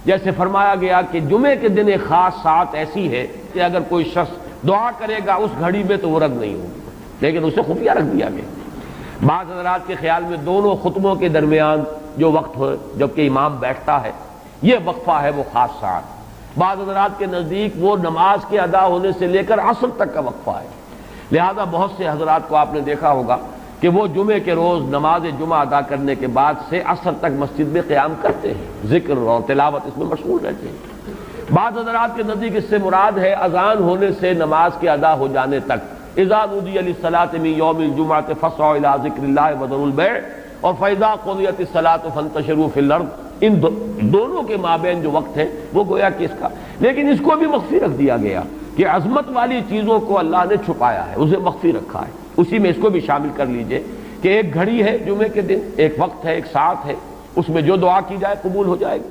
جیسے فرمایا گیا کہ جمعے کے دن ایک خاص ساعت ایسی ہے کہ اگر کوئی شخص دعا کرے گا اس گھڑی میں تو وہ رد نہیں ہوگی، لیکن اسے خفیہ رکھ دیا گیا۔ بعض حضرات کے خیال میں دونوں خطبوں کے درمیان جو وقت ہو جبکہ امام بیٹھتا ہے یہ وقفہ ہے وہ خاص ساعت، بعض حضرات کے نزدیک وہ نماز کے ادا ہونے سے لے کر عصر تک کا وقفہ ہے۔ لہذا بہت سے حضرات کو آپ نے دیکھا ہوگا کہ وہ جمعے کے روز نماز جمعہ ادا کرنے کے بعد سے عصر تک مسجد میں قیام کرتے ہیں، ذکر اور تلاوت اس میں مشغول رہتے ہیں۔ بعض حضرات کے نزدیک اس سے مراد ہے اذان ہونے سے نماز کے ادا ہو جانے تک، اذا نودی للصلاۃ من یوم الجمعۃ فاسعوا الی ذکر اللہ وذروا البیع اور فاذا قضیت الصلاۃ فانتشروا فی الارض، ان دونوں کے مابین جو وقت ہے وہ گویا کہ اس کا، لیکن اس کو بھی مخفی رکھ دیا گیا کہ عظمت والی چیزوں کو اللہ نے چھپایا ہے، اسے مخفی رکھا ہے، اسی میں اس کو بھی شامل کر لیجئے کہ ایک گھڑی ہے جمعے کے دن، ایک وقت ہے، ایک ساعت ہے، اس میں جو دعا کی جائے قبول ہو جائے گی۔